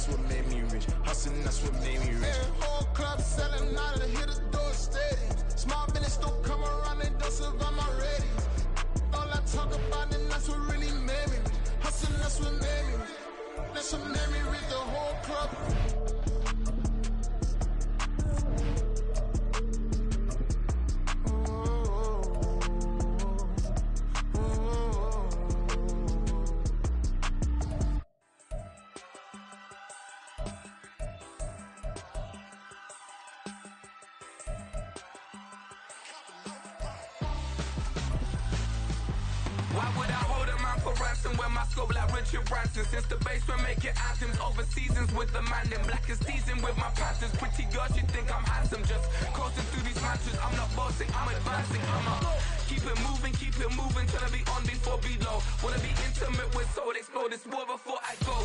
that's what made me rich. Hustling, that's what made me rich. Yeah, whole club selling out of the hit the door stadiums. Small business don't come around, they don't survive my ratings. All I talk about, and that's what really made me rich. Hustling, that's what made me rich. That's what made me rich, the whole club. When my scope like Richard Branson, since the basement making anthems over seasons with the man, then black is teasing with my panthers. Pretty girls, you think I'm handsome, just coasting through these matches. I'm not bossing, I'm advancing. Keep it moving till I be on before below. Wanna be intimate with soul, explore this war before I go.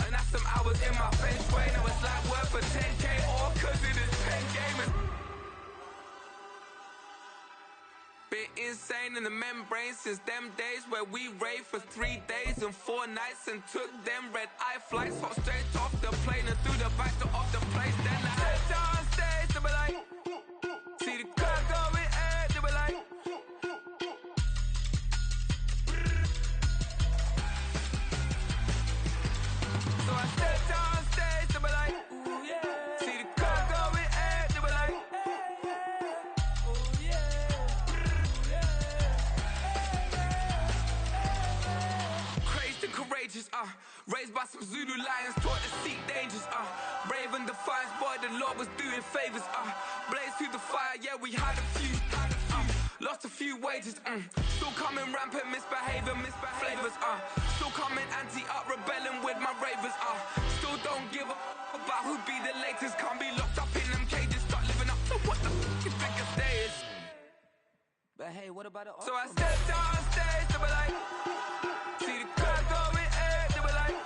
And that's some hours in my feng shui. Now it's like work for 10K, all cause it is pen gaming. Been insane in the membrane since them days where we raved for 3 days and 4 nights and took them red eye flights, hop straight off the plane and through the back door of the place. Then I stepped on stage, they were like, see the crowd going ahead, they were like, so I stepped on stage, they were like, ooh yeah, see the crowd going ahead, they were like, ooh yeah. Courageous, raised by some Zulu lions, taught to seek dangers, brave and defiant, boy, the Lord was doing favors, blaze through the fire, yeah, we had a few, lost a few wages, still coming rampant, misbehaving, flavors, still coming anti-up, rebelling with my ravers, still don't give a about who be the latest, can't be locked up in them cages, start living up to what the f*** you think your day is. But hey, what about it? So I stepped on stage, they were like, see the crowd going ahead, they were like,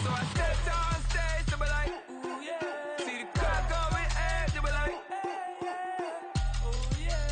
so I stepped on stage, they were like, ooh yeah, see the crowd going ahead, they were like, ooh yeah,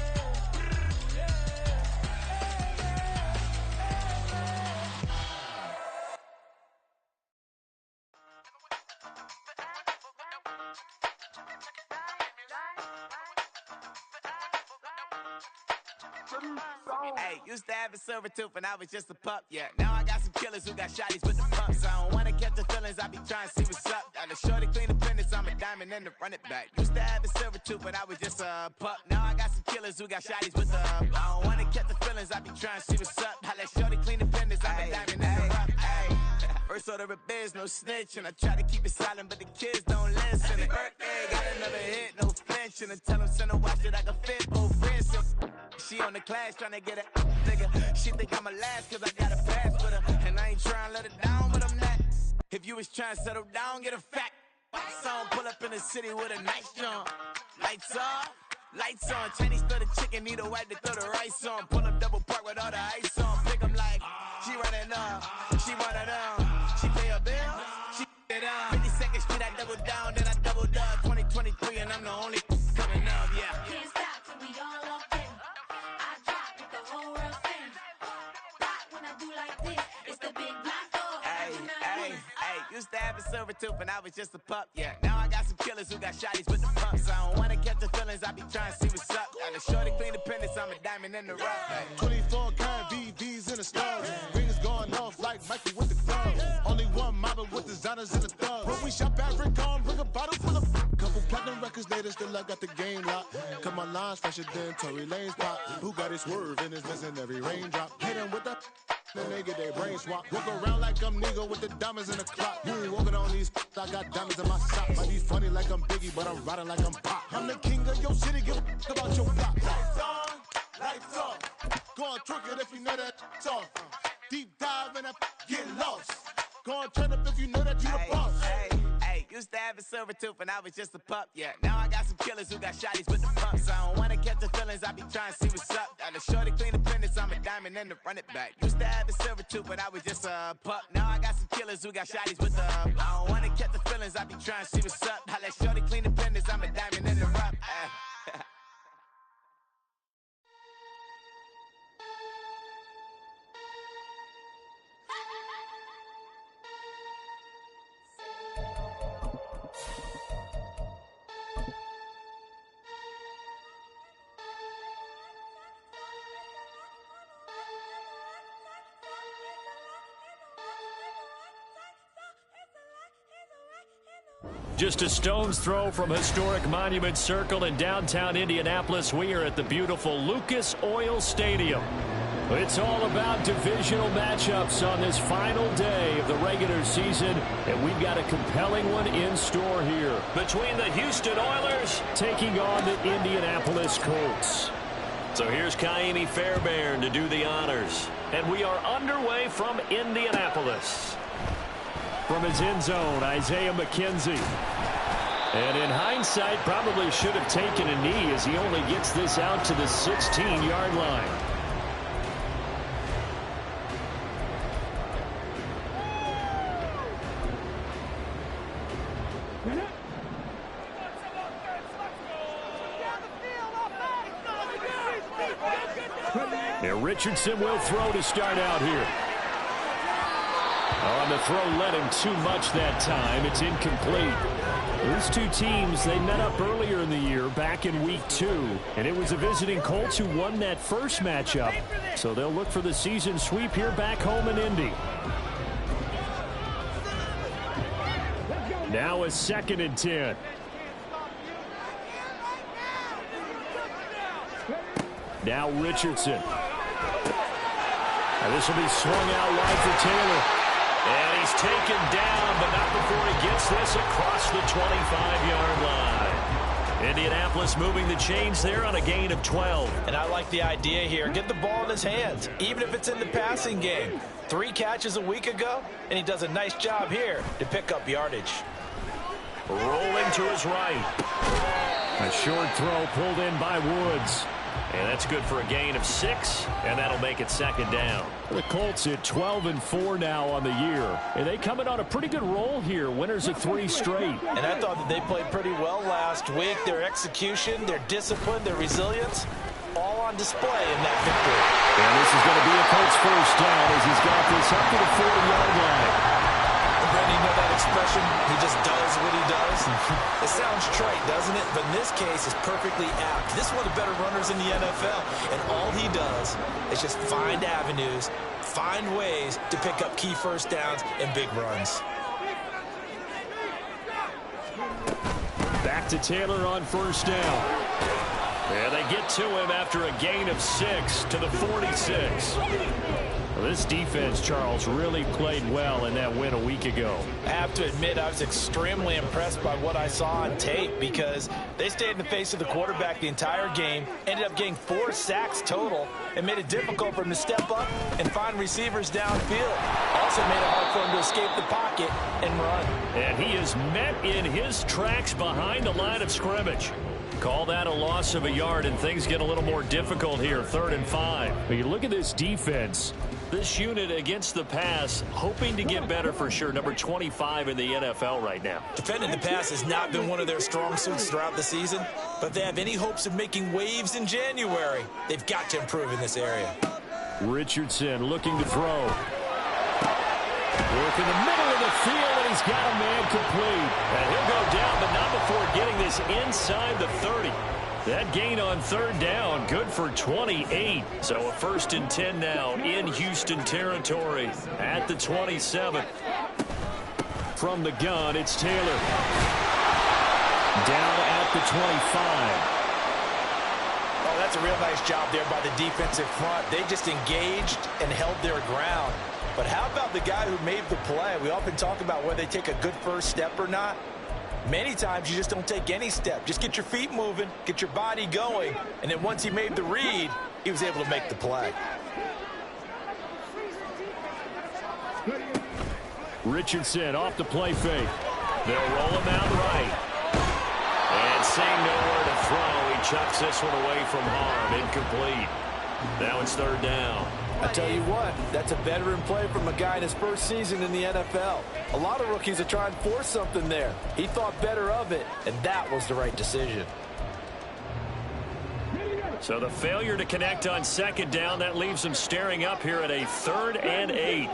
Hey, used to have a silver tooth when I was just a pup, yeah. Now I got some killers who got shotties with the pumps. I don't wanna catch the feelings, I be trying to see what's up. Got a shorty clean the pendants, I'm a diamond and to run it back. Used to have a silver tooth when I was just a pup. Now I got some killers who got shotties with the I don't wanna catch the feelings, I be trying to see what's up. I let shorty clean the pendants, I'm a diamond and to run it back. First order of biz, no snitch, and I try to keep it silent, but the kids don't listen. And birthday, got another hit, no flinch, and I tell them send a watch that I can fit both wrists. She on the class tryna get a nigga. She think I'm a last cause I got a pass with her. And I ain't tryna let her down, but I'm not. If you was tryna settle down, get a fat song. Pull up in the city with a nice jump. Lights off, lights on. Chinese throw the chicken, need a wipe to throw the rice on. Pull up double park with all the ice on. Pick 'em like, she running up, she one of them. She pay her bill, she it up. 52nd Street, I double down, then I doubled up. 2023 and I'm the only coming up, yeah. Can't stop till we all up in. I drop it, the whole world sings. Rock when I do like this, it's the big black door. Hey, used to have a silver tooth when I was just a pup, yeah. Now I got some killers who got shotties with the pumps. I don't wanna catch the feelings, I be trying to see what's up. Got a shorty clean the pendants, I'm a diamond in the rough. Hey. 24 karat VVs in the stars. Rings going off like Michael with the gloves. Only one model with designers in the thugs. When we shop at Rick on, bring a bottle full of couple platinum records later, still I got the game locked. Cut my lines fresher than Tory Lane's pop. Who got it swerve and is missing every raindrop. Hit him with that. Then they get their brain swap. Walk around like I'm nigga with the diamonds in the clock. You ain't walking on these, I got diamonds in my socks. Might be funny like I'm Biggie, but I'm riding like I'm Pop. I'm the king of your city, give a about your block. Lights on, lights off. Go on, twerk it if you know that off. Deep dive and get lost. Go on, turn up if you know that you the boss. Hey, used to have a silver tooth when I was just a pup, yeah. Now I got some killers who got shotties with the pumps. I don't wanna catch the feelings, I be trying to see what's up. Got a shorty clean the pendants, I'm a diamond and to run it back. Used to have a silver tooth when I was just a pup. Now I got some killers who got shotties with the I don't wanna catch the feelings, I be trying to see what's up. I let shorty clean the pendants, I'm a diamond and to run. Just a stone's throw from historic Monument Circle in downtown Indianapolis. We are at the beautiful Lucas Oil Stadium. It's all about divisional matchups on this final day of the regular season, and we've got a compelling one in store here between the Houston Oilers taking on the Indianapolis Colts. So here's Kaimi Fairbairn to do the honors, and we are underway from Indianapolis. From his end zone, Isaiah McKenzie. And in hindsight, probably should have taken a knee as he only gets this out to the 16-yard line. And Richardson will throw to start out here. On the throw, led him too much that time. It's incomplete. These two teams, they met up earlier in the year, back in week 2. And it was the visiting Colts who won that first matchup. So they'll look for the season sweep here back home in Indy. Now a 2nd and 10. Now Richardson. And this will be swung out wide for Taylor. And he's taken down, but not before he gets this across the 25-yard line. Indianapolis moving the chains there on a gain of 12. And I like the idea here. Get the ball in his hands, even if it's in the passing game. 3 catches a week ago, and he does a nice job here to pick up yardage. Rolling to his right. A short throw pulled in by Woods. And that's good for a gain of 6, and that'll make it 2nd down. The Colts at 12-4 now on the year. And they come in on a pretty good roll here. Winners of 3 straight. And I thought that they played pretty well last week. Their execution, their discipline, their resilience, all on display in that victory. And this is going to be a Colts first down as he's got this up to the 40-yard line. Brandon, you know that expression? He just does what he does. It sounds trite, doesn't it? But in this case, it's perfectly apt. This is one of the better runners in the NFL. And all he does is just find avenues, find ways to pick up key first downs and big runs. Back to Taylor on first down. And they get to him after a gain of 6 to the 46. Well, this defense, Charles, really played well in that win a week ago. I have to admit, I was extremely impressed by what I saw on tape because they stayed in the face of the quarterback the entire game, ended up getting 4 sacks total, and made it difficult for him to step up and find receivers downfield. Also made it hard for him to escape the pocket and run. And he is met in his tracks behind the line of scrimmage. Call that a loss of a yard, and things get a little more difficult here, 3rd and 5. But you look at this defense. This unit against the pass, hoping to get better for sure. Number 25 in the NFL right now. Defending the pass has not been one of their strong suits throughout the season, but if they have any hopes of making waves in January, they've got to improve in this area. Richardson looking to throw. Work in the middle of the field, and he's got a man complete. And he'll go down, but not before getting this inside the 30. That gain on 3rd down, good for 28. So a 1st and 10 now in Houston territory at the 27. From the gun, it's Taylor. Down at the 25. Oh, that's a real nice job there by the defensive front. They just engaged and held their ground. But how about the guy who made the play? We often talk about whether they take a good first step or not. Many times you just don't take any step. Just get your feet moving, get your body going, and then once he made the read, he was able to make the play. Richardson off the play fake. They'll roll him out right. And seeing nowhere to throw, he chucks this one away from harm. Incomplete. Now it's 3rd down. I tell you what, that's a veteran play from a guy in his first season in the NFL. A lot of rookies are trying to force something there. He thought better of it, and that was the right decision. So the failure to connect on 2nd down, that leaves him staring up here at a 3rd and 8.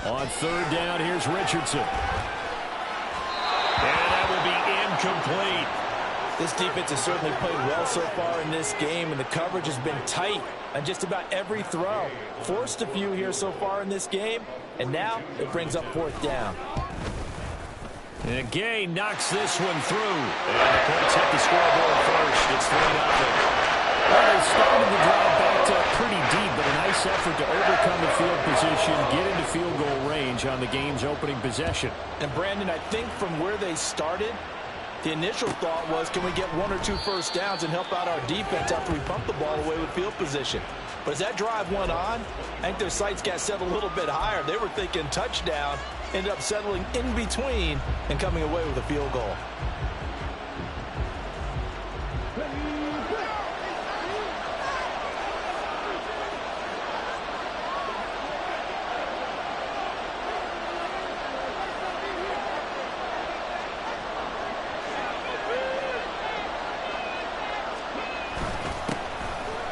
On 3rd down, here's Richardson. And that will be incomplete. This defense has certainly played well so far in this game, and the coverage has been tight on just about every throw. Forced a few here so far in this game, And now it brings up 4th down. And Gay knocks this one through. And the points hit the scoreboard first. It's 3-0. Well, they started the drive backed up pretty deep, but a nice effort to overcome the field position, get into field goal range on the game's opening possession. And Brandon, I think from where they started, the initial thought was, can we get 1 or 2 first downs and help out our defense after we pump the ball away with field position? But as that drive went on, I think their sights got set a little bit higher. They were thinking touchdown, ended up settling in between and coming away with a field goal.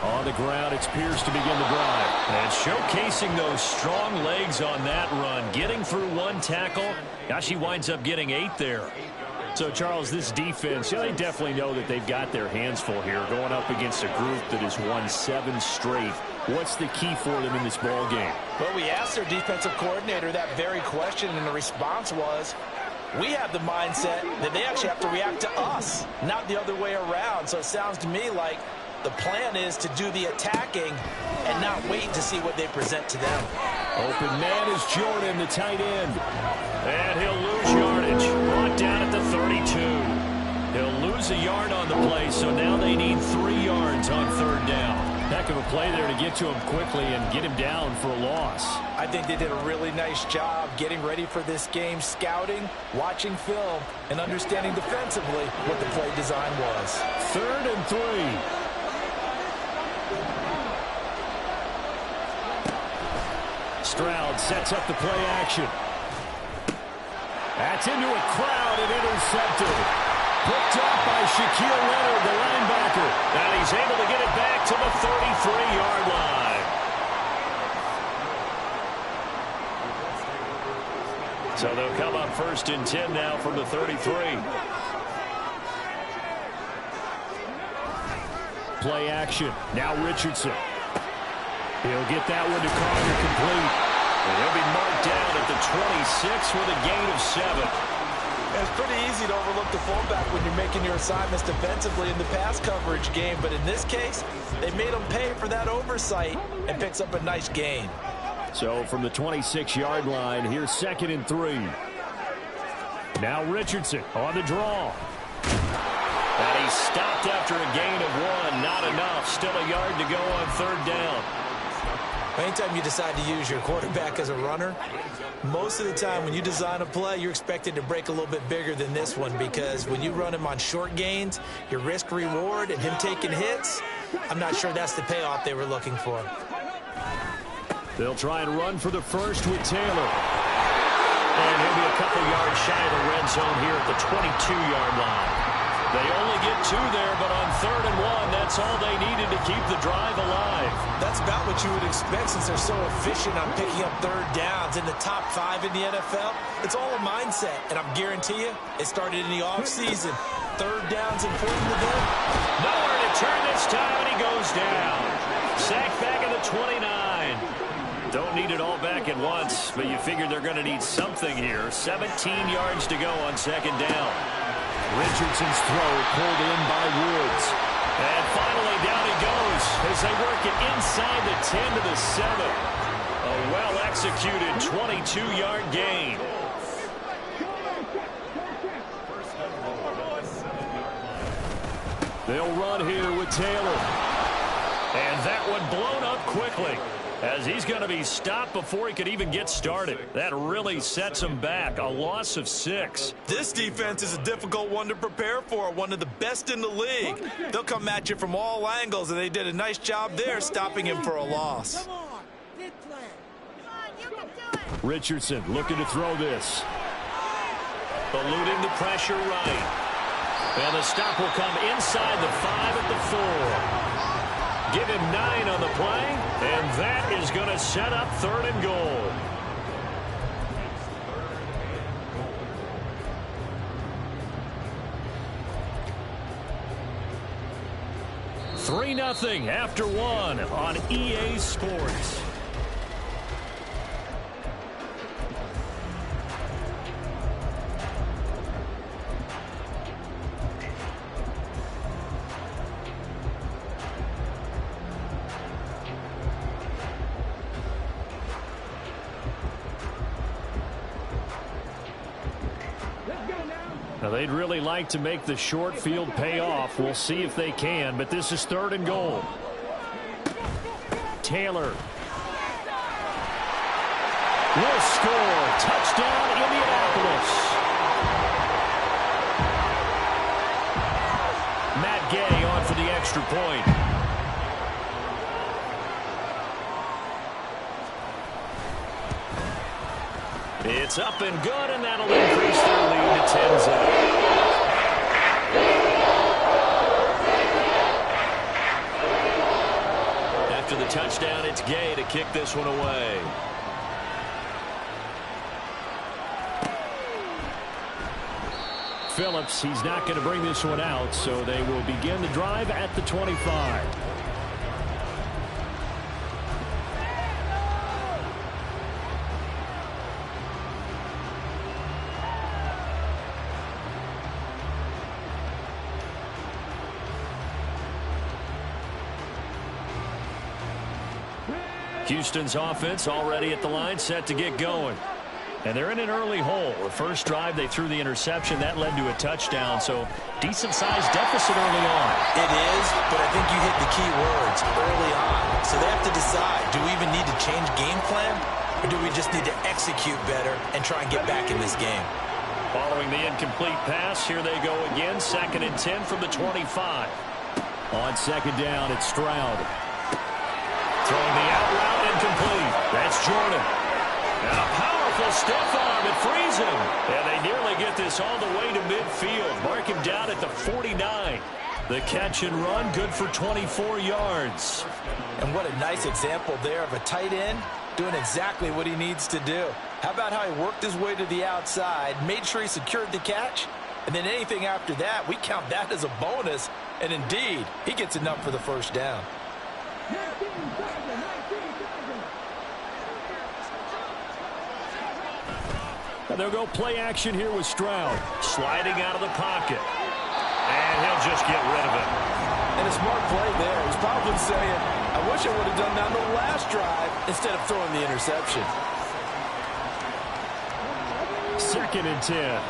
On the ground, it's Pierce to begin the drive. And showcasing those strong legs on that run. Getting through 1 tackle. Now she winds up getting 8 there. So, Charles, this defense, they definitely know that they've got their hands full here, going up against a group that has won 7 straight. What's the key for them in this ball game? Well, we asked their defensive coordinator that very question, and the response was, we have the mindset that they actually have to react to us, not the other way around. So it sounds to me like the plan is to do the attacking and not wait to see what they present to them. Open man is Jordan, the tight end. And he'll lose yardage. Brought down at the 32. He'll lose a yard on the play, so now they need 3 yards on 3rd down. Heck of a play there to get to him quickly and get him down for a loss. I think they did a really nice job getting ready for this game, scouting, watching film, and understanding defensively what the play design was. 3rd and 3. Stroud sets up the play action. That's into a crowd and intercepted. Picked up by Shaquille Leonard, the linebacker. And he's able to get it back to the 33-yard line. So they'll come up 1st and 10 now from the 33. Play action. Now Richardson. He'll get that one to Carter complete. And he'll be marked down at the 26 with a gain of 7. It's pretty easy to overlook the fullback when you're making your assignments defensively in the pass coverage game. But in this case, they made him pay for that oversight and picks up a nice gain. So from the 26-yard line, here's 2nd and 3. Now Richardson on the draw. And he stopped after a gain of 1. Not enough. Still a yard to go on 3rd down. Anytime you decide to use your quarterback as a runner, most of the time when you design a play, you're expected to break a little bit bigger than this one, because when you run him on short gains, your risk-reward and him taking hits, I'm not sure that's the payoff they were looking for. They'll try and run for the first with Taylor. And he'll be a couple yards shy of the red zone here at the 22-yard line. They only get 2 there, but on 3rd and 1, that's all they needed to keep the drive alive. That's about what you would expect since they're so efficient on picking up 3rd downs. In the top 5 in the NFL, it's all a mindset. And I guarantee you, it started in the offseason. 3rd down's important to them. Nowhere to turn this time, and he goes down. Sacked back at the 29. Don't need it all back at once, but you figure they're going to need something here. 17 yards to go on 2nd down. Richardson's throw pulled in by Woods. And finally down he goes as they work it inside the 10 to the 7. A well-executed 22-yard gain. They'll run here with Taylor. And that one blown up quickly, as he's going to be stopped before he could even get started. That really sets him back. A loss of 6. This defense is a difficult one to prepare for, one of the best in the league. They'll come at you from all angles, and they did a nice job there stopping him for a loss. Richardson looking to throw this. Eluding the pressure right. And the stop will come inside the 5 at the 4. Give him 9 on the play, and that is going to set up 3rd and goal. $3-0 after 1 on EA Sports. Now, they'd really like to make the short field pay off. We'll see if they can, but this is 3rd and goal. Taylor will score. Touchdown, Indianapolis. Matt Gay on for the extra point. It's up and good, and that'll increase their lead to 10-0. After the touchdown, it's Gay to kick this one away. Phillips, he's not going to bring this one out, so they will begin the drive at the 25. Houston's offense already at the line, set to get going. And they're in an early hole. The first drive, they threw the interception. That led to a touchdown, so decent-sized deficit early on. It is, but I think you hit the key words, early on. So they have to decide, do we even need to change game plan, or do we just need to execute better and try and get back in this game? Following the incomplete pass, here they go again. 2nd and 10 from the 25. On 2nd down, it's Stroud. Throwing the out route, incomplete. That's Jordan. And a powerful stiff arm. It frees him. And they nearly get this all the way to midfield. Mark him down at the 49. The catch and run, good for 24 yards. And what a nice example there of a tight end doing exactly what he needs to do. How about how he worked his way to the outside, made sure he secured the catch, and then anything after that, we count that as a bonus. And indeed, he gets enough for the first down. And they'll go play action here with Stroud. Sliding out of the pocket. And he'll just get rid of it. And a smart play there. He's probably saying, I wish I would have done that on the last drive instead of throwing the interception. 2nd and 10.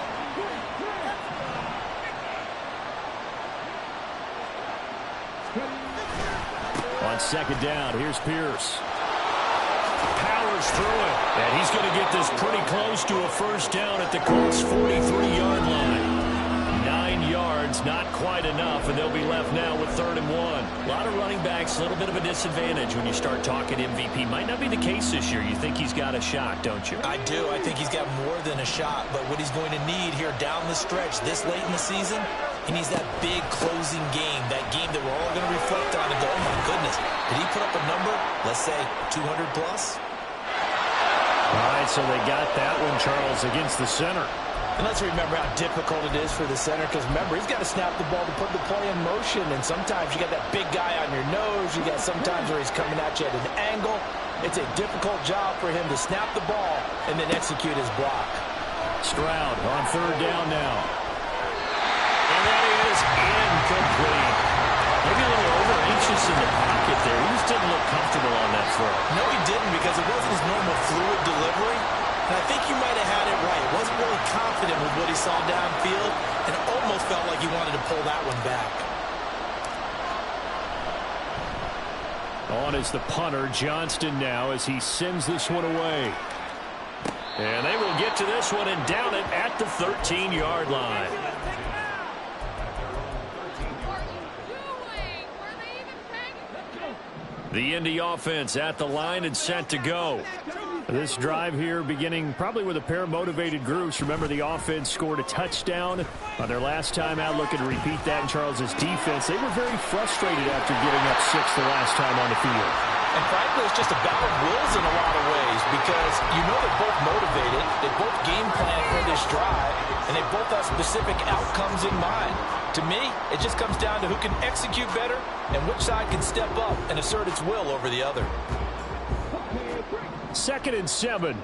On 2nd down, here's Pierce. Powers through it. And he's going to get this pretty close to a first down at the Colts' 43-yard line. 9 yards, not quite enough, and they'll be left now with 3rd and 1. A lot of running backs, a little bit of a disadvantage when you start talking MVP. Might not be the case this year. You think he's got a shot, don't you? I do. I think he's got more than a shot, but what he's going to need here down the stretch this late in the season, he needs that big closing game, that game that we're all going to reflect on and go, oh, my goodness, did he put up a number, let's say, 200 plus? All right, so they got that one, Charles, against the center. And let's remember how difficult it is for the center, because remember, he's got to snap the ball to put the play in motion, and sometimes you got that big guy on your nose. You got sometimes where he's coming at you at an angle. It's a difficult job for him to snap the ball and then execute his block. Stroud on 3rd down now. And that is incomplete. Maybe a little over-anxious in the pocket there. He just didn't look comfortable on that throw. No, he didn't, because it wasn't his normal fluid delivery. And I think you might have had it right. Wasn't really confident with what he saw downfield, and almost felt like he wanted to pull that one back. On is the punter, Johnston now, as he sends this one away. And they will get to this one and down it at the 13-yard line. The Indy offense at the line and set to go. This drive here beginning probably with a pair of motivated groups. Remember, the offense scored a touchdown on their last time out. Looking to repeat that in Charles's defense. They were very frustrated after giving up 6 the last time on the field. And frankly, it's just a battle of wills in a lot of ways, because you know they're both motivated. They both game plan for this drive, and they both have specific outcomes in mind. To me, it just comes down to who can execute better and which side can step up and assert its will over the other. 2nd and 7.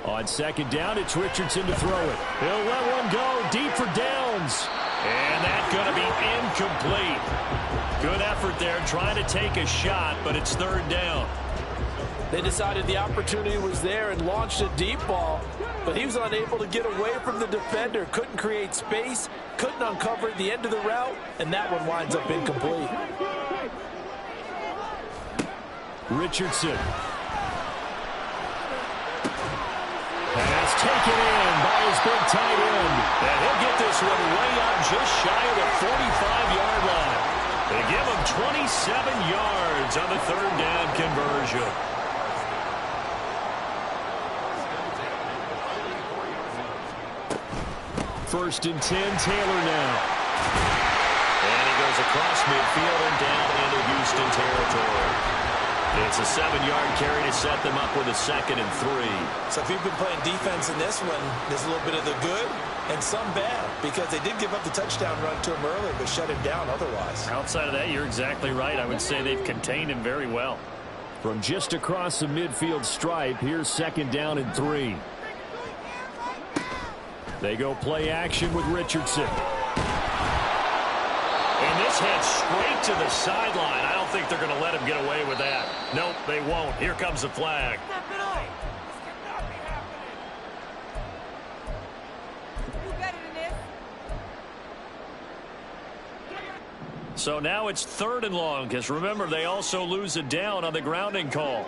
On 2nd down, it's Richardson to throw it. He'll let one go deep for Downs. And that's going to be incomplete. Good effort there trying to take a shot, but it's 3rd down. They decided the opportunity was there and launched a deep ball, but he was unable to get away from the defender, couldn't create space, couldn't uncover the end of the route, and that one winds up incomplete. Richardson. Pass taken in by his big tight end. And he'll get this one way up just shy of the 45-yard line. They give him 27 yards on the third down conversion. First and 10, Taylor now. And he goes across midfield and down into Houston territory. It's a 7-yard carry to set them up with a 2nd and 3. So if you've been playing defense in this one, there's a little bit of the good and some bad, because they did give up the touchdown run to him earlier, but shut him down otherwise. Outside of that, you're exactly right. I would say they've contained him very well. From just across the midfield stripe, here's 2nd down and 3. They go play action with Richardson. And this heads straight to the sideline. I don't think they're going to let him get away with that. Nope, they won't. Here comes the flag. So now it's 3rd and long, because remember, they also lose a down on the grounding call.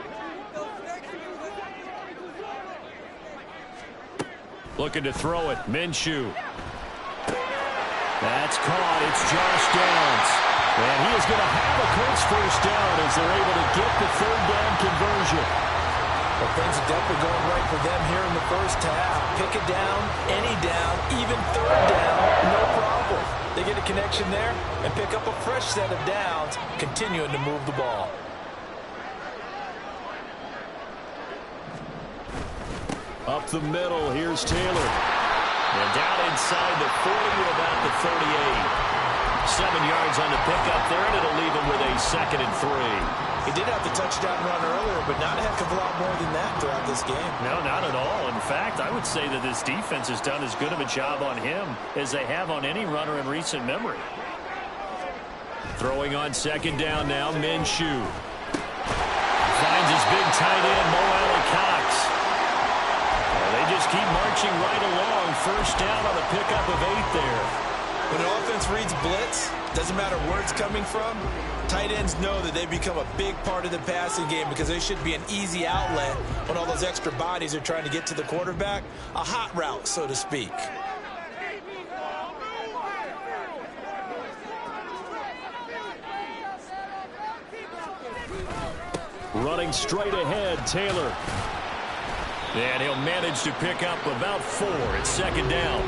Looking to throw it. Minshew. That's caught. It's Josh Downs. And he is going to have a Colts first down as they're able to get the 3rd down conversion. Well, things are definitely going right for them here in the first half. Pick it down, any down, even 3rd down, no problem. They get a connection there and pick up a fresh set of downs, continuing to move the ball. Up the middle, here's Taylor. And down inside the 40 to about the 38. 7 yards on the pickup there, and it'll leave him with a 2nd and 3. He did have the touchdown run earlier, but not a heck of a lot more than that throughout this game. No, not at all. In fact, I would say that this defense has done as good of a job on him as they have on any runner in recent memory. Throwing on 2nd down now, Minshew. Finds his big tight end, Mo Alley-Cox. They just keep marching right along. First down on the pickup of 8 there. When an offense reads blitz, doesn't matter where it's coming from, tight ends know that they become a big part of the passing game because they should be an easy outlet when all those extra bodies are trying to get to the quarterback. A hot route, so to speak. Running straight ahead, Taylor. And he'll manage to pick up about 4 at 2nd down.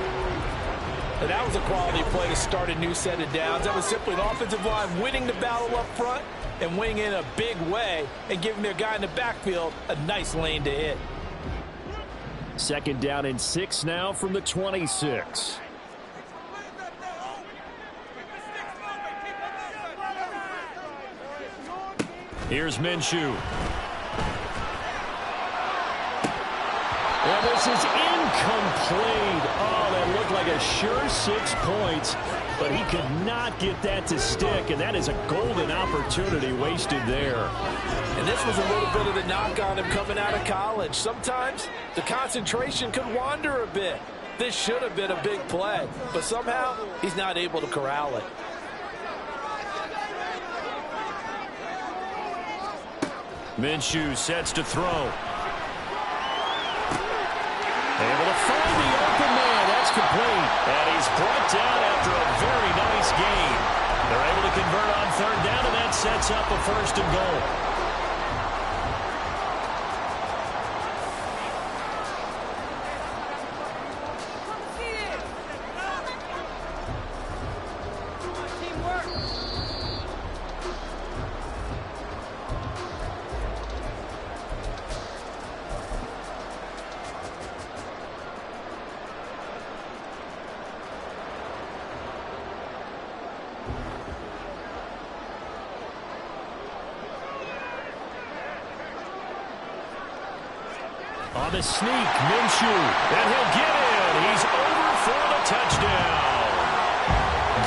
And that was a quality play to start a new set of downs. That was simply an offensive line winning the battle up front and winning in a big way and giving their guy in the backfield a nice lane to hit. 2nd down and 6 now from the 26. Here's Minshew. And this is incomplete. Oh, that looked like a sure 6 points, but he could not get that to stick, and that is a golden opportunity wasted there. And this was a little bit of the knock on him coming out of college. Sometimes the concentration could wander a bit. This should have been a big play, but somehow he's not able to corral it. Minshew sets to throw. Able to find the open man. That's complete. And he's brought down after a very nice gain. They're able to convert on 3rd down, and that sets up a 1st and goal. On the sneak, Minshew, and he'll get in. He's over for the touchdown.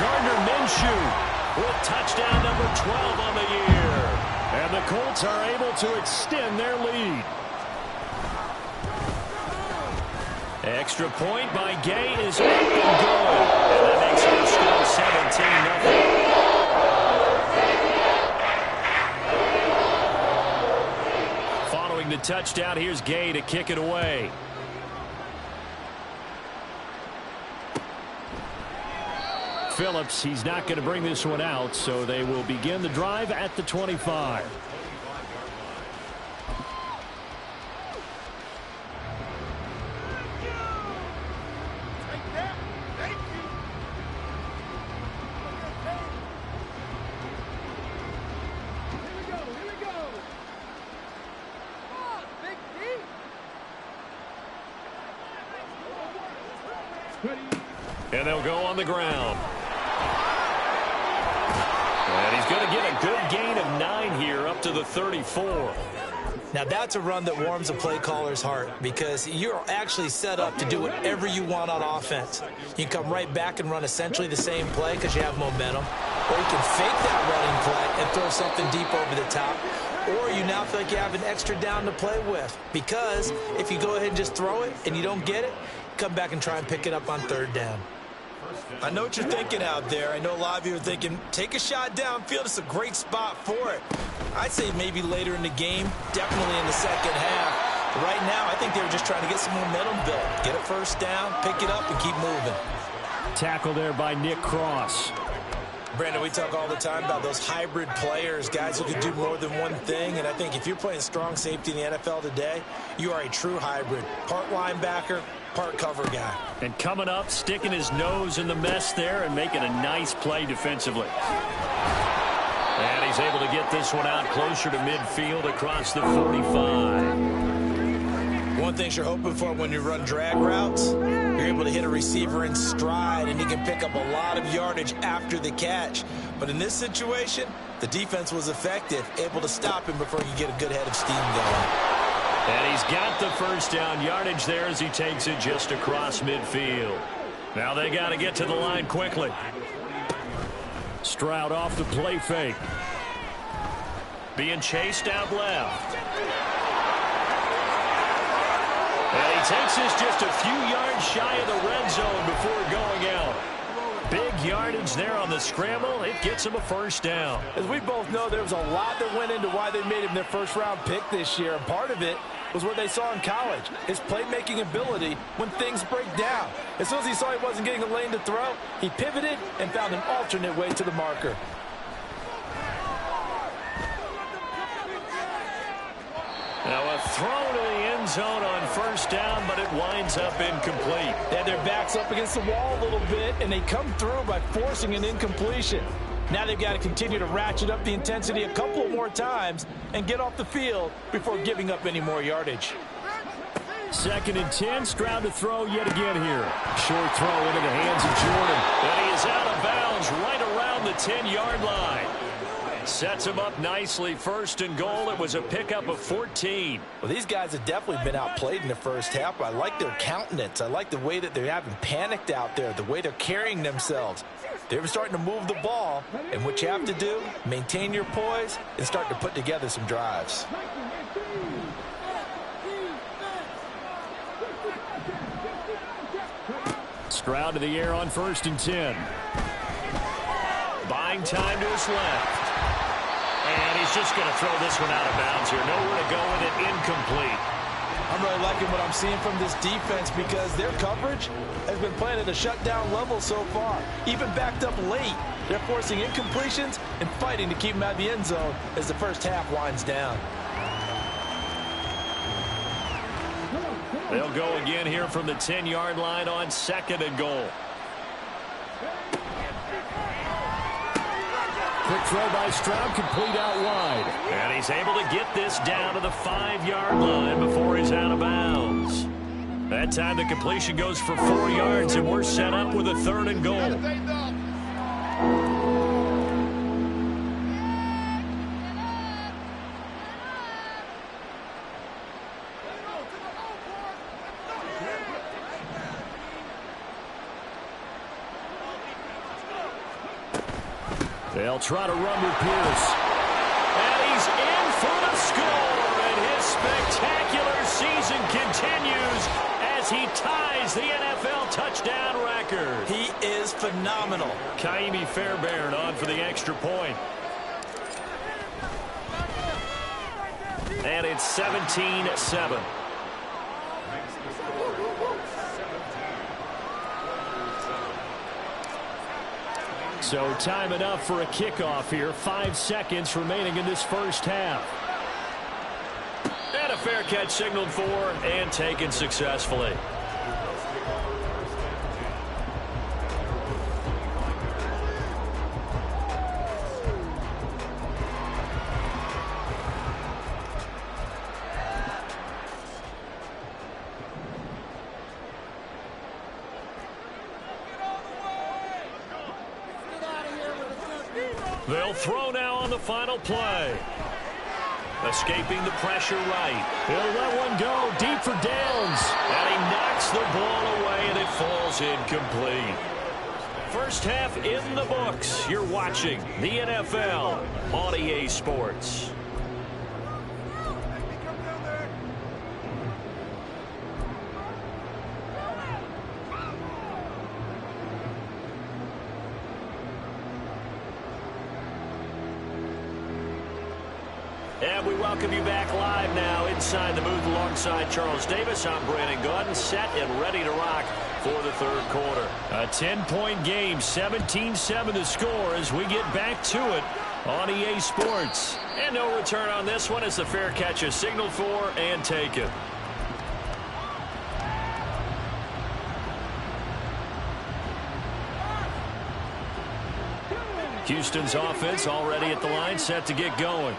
Gardner Minshew with touchdown number 12 on the year. And the Colts are able to extend their lead. Extra point by Gay is up and good. And that makes it still 17-0. Following the touchdown, here's Gay to kick it away. Phillips, he's not going to bring this one out, so they will begin the drive at the 25. And they'll go on the ground. And he's going to get a good gain of 9 here up to the 34. Now that's a run that warms a play caller's heart because you're actually set up to do whatever you want on offense. You can come right back and run essentially the same play because you have momentum, or you can fake that running play and throw something deep over the top, or you now feel like you have an extra down to play with because if you go ahead and just throw it and you don't get it, come back and try and pick it up on 3rd down. I know what you're thinking out there. I know a lot of you are thinking, take a shot downfield. It's a great spot for it. I'd say maybe later in the game, definitely in the second half. But right now, I think they were just trying to get some momentum built. Get a first down, pick it up, and keep moving. Tackle there by Nick Cross. Brandon, we talk all the time about those hybrid players, guys who can do more than one thing. And I think if you're playing strong safety in the NFL today, you are a true hybrid. Part linebacker, part cover guy. And coming up, sticking his nose in the mess there and making a nice play defensively. And he's able to get this one out closer to midfield across the 45. One thing you're hoping for when you run drag routes, you're able to hit a receiver in stride and he can pick up a lot of yardage after the catch. But in this situation, the defense was effective, able to stop him before he could get a good head of steam going. And he's got the first down yardage there as he takes it just across midfield. Now they got to get to the line quickly. Stroud off the play fake. Being chased out left. And he takes this just a few yards shy of the red zone before going out. Big yardage there on the scramble. It gets him a first down. As we both know, there was a lot that went into why they made him their first-round pick this year. And part of it was what they saw in college, his playmaking ability when things break down. As soon as he saw he wasn't getting a lane to throw, he pivoted and found an alternate way to the marker. Now a throw to the end zone on first down, but it winds up incomplete. They had their backs up against the wall a little bit, and they come through by forcing an incompletion. Now they've got to continue to ratchet up the intensity a couple more times and get off the field before giving up any more yardage. 2nd and 10, Stroud to throw yet again here. Short throw into the hands of Jordan. And he is out of bounds right around the 10-yard line. Sets him up nicely. 1st and goal. It was a pickup of 14. Well, these guys have definitely been outplayed in the first half, but I like their countenance. I like the way that they haven't panicked out there, the way they're carrying themselves. They're starting to move the ball, and what you have to do, maintain your poise and start to put together some drives. Stroud to the air on 1st and 10. Buying time to his left. And he's just going to throw this one out of bounds here. Nowhere to go with it. Incomplete. I'm really liking what I'm seeing from this defense because their coverage has been playing at a shutdown level so far. Even backed up late, they're forcing incompletions and fighting to keep them out of the end zone as the first half winds down. They'll go again here from the 10-yard line on 2nd and goal. Quick throw by Stroud, complete out wide. And he's able to get this down to the 5-yard line before he's out of bounds. That time the completion goes for 4 yards, and we're set up with a 3rd and goal. They'll try to run with Pierce. And he's in for the score, and his spectacular season continues as he ties the NFL touchdown record. He is phenomenal. Kaimi Fairbairn on for the extra point. And it's 17-7. So time enough for a kickoff here. 5 seconds remaining in this first half. And a fair catch signaled for and taken successfully. They'll throw now on the final play. Escaping the pressure right. He'll let one go deep for Downs. And he knocks the ball away, and it falls incomplete. First half in the books. You're watching the NFL on EA Sports. And we welcome you back live now inside the booth alongside Charles Davis. I'm Brandon Gordon, set and ready to rock for the third quarter. A 10-point game, 17-7 the score as we get back to it on EA Sports. And no return on this one as the fair catch is signaled for and taken. Houston's offense already at the line, set to get going.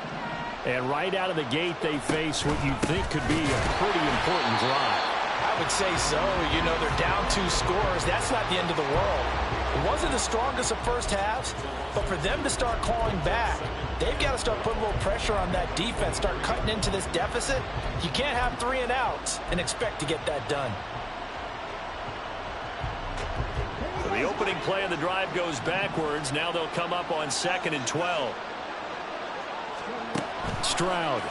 And right out of the gate, they face what you think could be a pretty important drive. I would say so. You know, they're down 2 scores. That's not the end of the world. It wasn't the strongest of first halves, but for them to start clawing back, they've got to start putting a little pressure on that defense, start cutting into this deficit. You can't have 3 and outs and expect to get that done. So the opening play of the drive goes backwards. Now they'll come up on 2nd and 12. Stroud.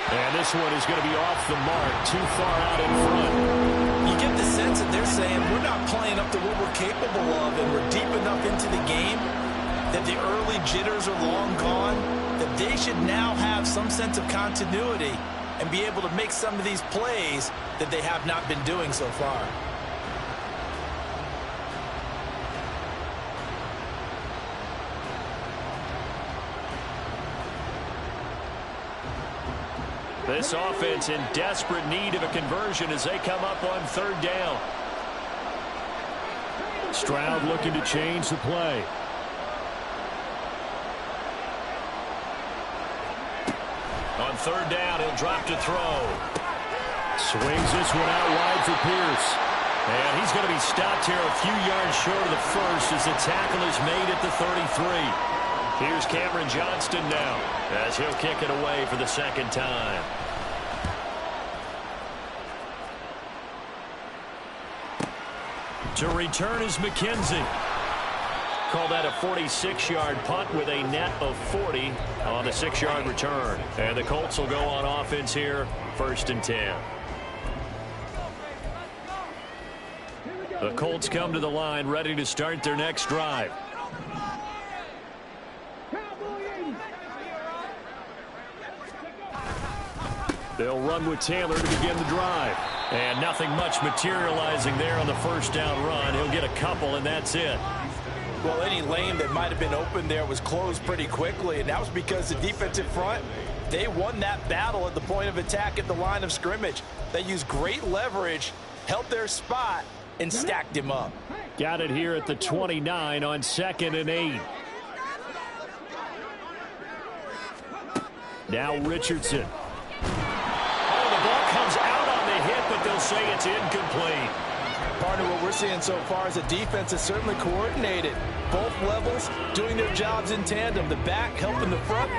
And this one is going to be off the mark, too far out in front. You get the sense that they're saying we're not playing up to what we're capable of, and we're deep enough into the game that the early jitters are long gone, that they should now have some sense of continuity and be able to make some of these plays that they have not been doing so far. This offense in desperate need of a conversion as they come up on 3rd down. Stroud looking to change the play. On 3rd down, he'll drop to throw. Swings this one out wide for Pierce. And he's going to be stopped here a few yards short of the first as the tackle is made at the 33. Here's Cameron Johnston now as he'll kick it away for the 2nd time. To return is McKenzie. Call that a 46-yard punt with a net of 40 on the 6-yard return. And the Colts will go on offense here, 1st and 10. The Colts come to the line ready to start their next drive. They'll run with Taylor to begin the drive. And nothing much materializing there on the 1st down run. He'll get a couple, and that's it. Well, any lane that might have been open there was closed pretty quickly, and that was because the defensive front, they won that battle at the point of attack at the line of scrimmage. They used great leverage, held their spot, and stacked him up. Got it here at the 29 on 2nd and 8. Now Richardson. The ball comes out on the hit, but they'll say it's incomplete. Part of what we're seeing so far is the defense is certainly coordinated. Both levels doing their jobs in tandem. The back helping the front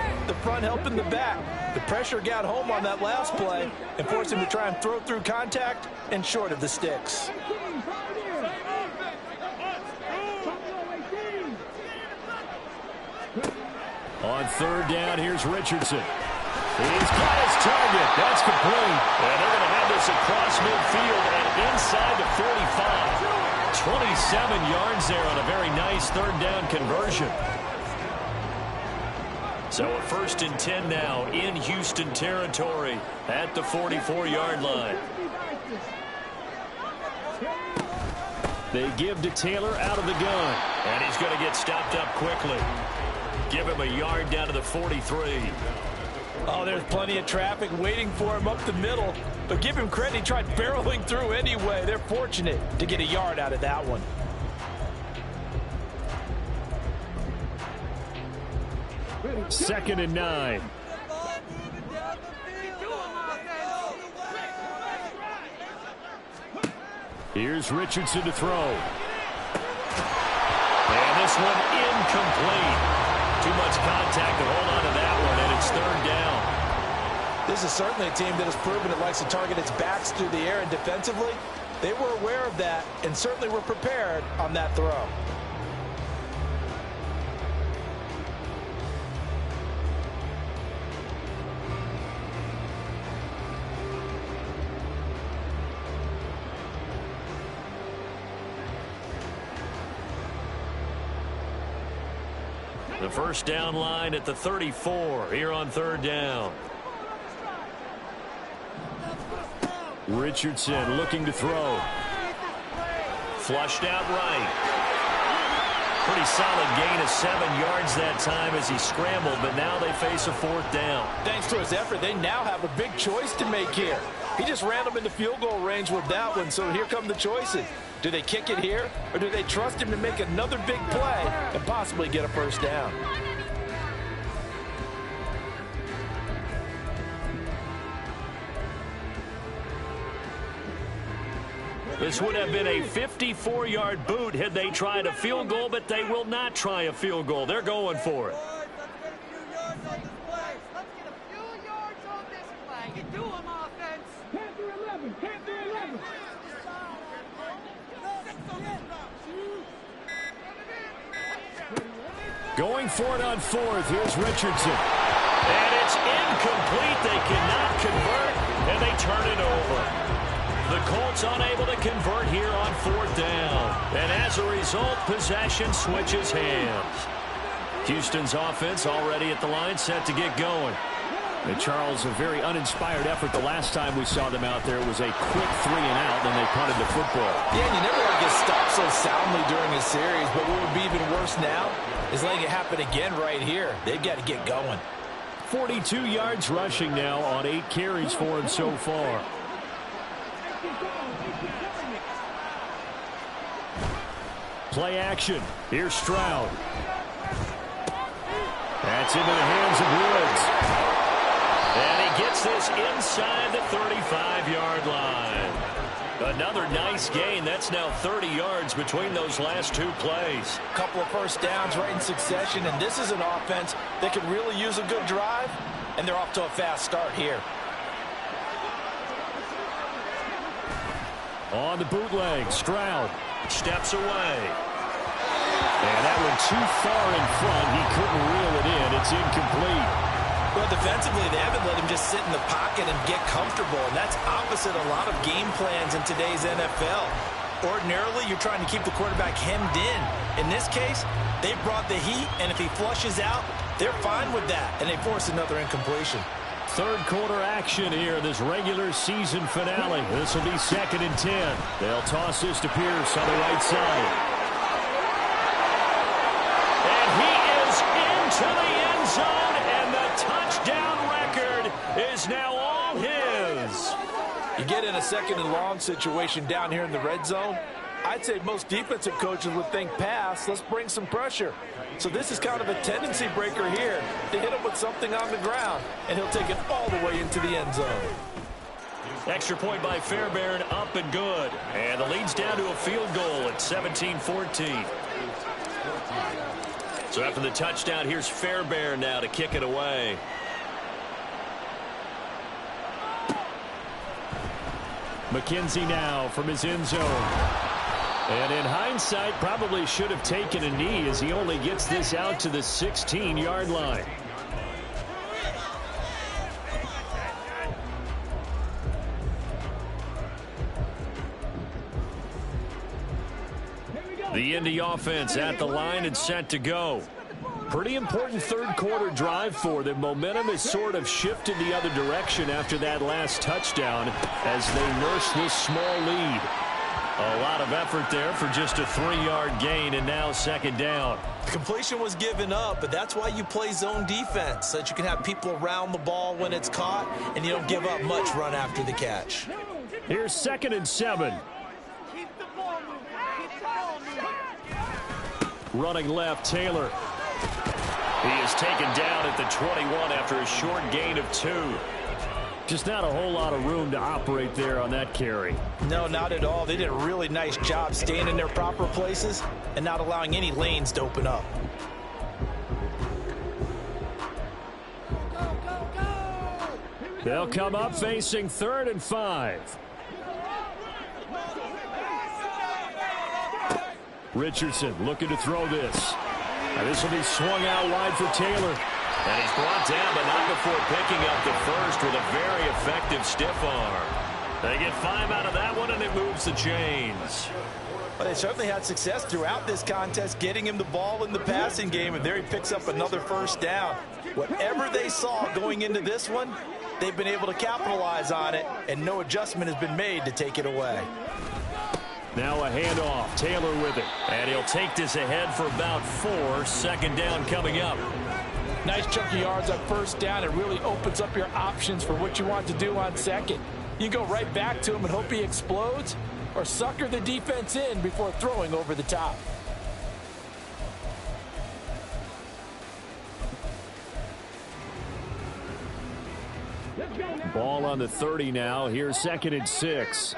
helping the back. The pressure got home on that last play and forced him to try and throw through contact and short of the sticks. On third down, here's Richardson. He's got his target. That's complete. And they're going to have this across midfield and inside the 45. 27 yards there on a very nice third down conversion. So a 1st and 10 now in Houston territory at the 44-yard line. They give to Taylor out of the gun. And he's going to get stopped up quickly. Give him a yard down to the 43. Oh, there's plenty of traffic waiting for him up the middle. But give him credit, he tried barreling through anyway. They're fortunate to get a yard out of that one. Second and 9. Here's Richardson to throw. And this one incomplete. Too much contact to hold on to that one, and it's third down. This is certainly a team that has proven it likes to target its backs through the air, and defensively, they were aware of that and certainly were prepared on that throw. The first down line at the 34 here on third down. Richardson looking to throw. Flushed out right. Pretty solid gain of 7 yards that time as he scrambled, but now they face a 4th down. Thanks to his effort, they now have a big choice to make here. He just ran them into field goal range with that one, so here come the choices. Do they kick it here, or do they trust him to make another big play and possibly get a first down? This would have been a 54-yard boot had they tried a field goal, but they will not try a field goal. They're going for it. Going for it on 4th. Here's Richardson. And it's incomplete. They cannot convert, and they turn it over. The Colts unable to convert here on 4th down. And as a result, possession switches hands. Houston's offense already at the line, set to get going. And Charles, a very uninspired effort. The last time we saw them out there was a quick 3 and out, and they punted the football. Yeah, and you never want to get stopped so soundly during a series, but what would be even worse now is letting it happen again right here. They've got to get going. 42 yards rushing now on 8 carries for him so far. Play action. Here's Stroud. That's into the hands of Woods. And he gets this inside the 35-yard line. Another nice gain. That's now 30 yards between those last 2 plays. A couple of first downs right in succession, and this is an offense that could really use a good drive, and they're off to a fast start here. On the bootleg, Stroud steps away. And that one too far in front. He couldn't reel it in. It's incomplete. Well, defensively, they haven't let him just sit in the pocket and get comfortable, and that's opposite a lot of game plans in today's NFL. Ordinarily, you're trying to keep the quarterback hemmed in. In this case, they brought the heat, and if he flushes out, they're fine with that, and they force another incompletion. Third quarter action here, this regular season finale. This will be 2nd and 10. They'll toss this to Pierce on the right side. And he is into the end zone, and the touchdown record is now all his. You get in a 2nd and long situation down here in the red zone, I'd say most defensive coaches would think pass, let's bring some pressure. So this is kind of a tendency breaker here to hit him with something on the ground, and he'll take it all the way into the end zone. Extra point by Fairbairn, up and good. And the lead's down to a field goal at 17-14. So after the touchdown, here's Fairbairn now to kick it away. McKenzie now from his end zone. And in hindsight, probably should have taken a knee as he only gets this out to the 16-yard line. The Indy offense at the line and set to go. Pretty important third-quarter drive for them. Momentum has sort of shifted the other direction after that last touchdown as they nurse this small lead. A lot of effort there for just a 3-yard gain, and now second down. The completion was given up, but that's why you play zone defense, so that you can have people around the ball when it's caught, and you don't give up much run after the catch. Here's 2nd and 7. Running left, Taylor. He is taken down at the 21 after a short gain of 2. Just not a whole lot of room to operate there on that carry. No, not at all. They did a really nice job staying in their proper places and not allowing any lanes to open up. They'll come up facing 3rd and 5. Richardson looking to throw this. And this will be swung out wide for Taylor. And he's brought down, but not before picking up the first with a very effective stiff arm. They get 5 out of that one, and it moves the chains. Well, they certainly had success throughout this contest, getting him the ball in the passing game, and there he picks up another first down. Whatever they saw going into this one, they've been able to capitalize on it, and no adjustment has been made to take it away. Now a handoff. Taylor with it. And he'll take this ahead for about 4. Second down coming up. Nice chunk of yards on first down. It really opens up your options for what you want to do on second. You go right back to him and hope he explodes, or sucker the defense in before throwing over the top. Ball on the 30 now. Here's 2nd and 6.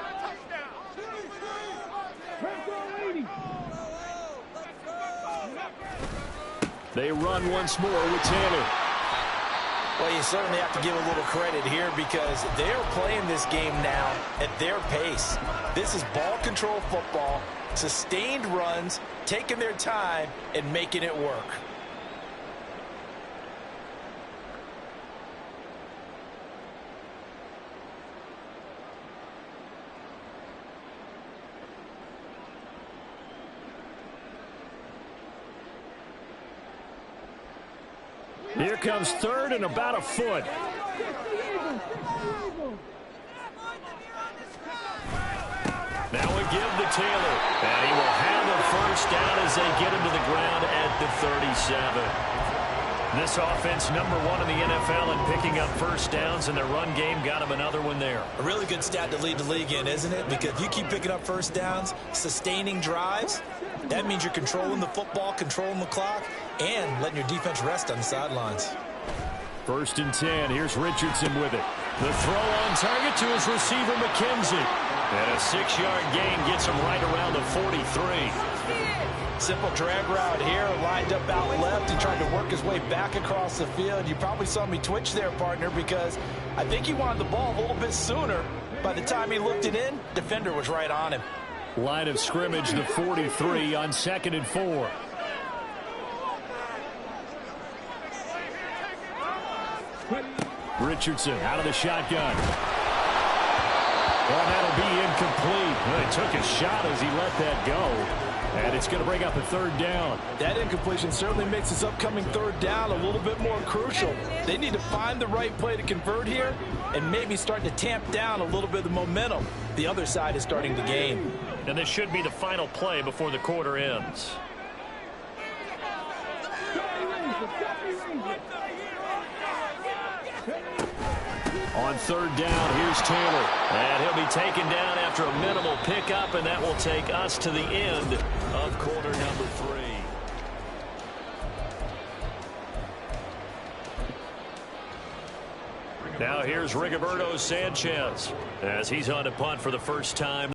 They run once more with Taylor. Well, you certainly have to give a little credit here because they're playing this game now at their pace. This is ball control football, sustained runs, taking their time, and making it work. Here comes 3rd and about a foot. Now we give to Taylor. And he will have a first down as they get him to the ground at the 37. This offense, #1 in the NFL in picking up first downs, and their run game got him another one there. A really good stat to lead the league in, isn't it? Because you keep picking up first downs, sustaining drives, that means you're controlling the football, controlling the clock, and letting your defense rest on the sidelines. 1st and 10. Here's Richardson with it. The throw on target to his receiver, McKenzie. And a 6-yard gain gets him right around the 43. Simple drag route here, lined up out left. He tried to work his way back across the field. You probably saw me twitch there, partner, because I think he wanted the ball a little bit sooner. By the time he looked it in, defender was right on him. Line of scrimmage, the 43 on 2nd and 4. Richardson out of the shotgun. Well, that'll be incomplete. Well, he took a shot as he let that go. And it's going to bring up a 3rd down. That incompletion certainly makes this upcoming 3rd down a little bit more crucial. They need to find the right play to convert here and maybe start to tamp down a little bit of the momentum the other side is starting to gain. And this should be the final play before the quarter ends. On 3rd down, here's Taylor. And he'll be taken down after a minimal pickup, and that will take us to the end of quarter number 3. Now here's Rigoberto Sanchez as he's on to punt for the first time.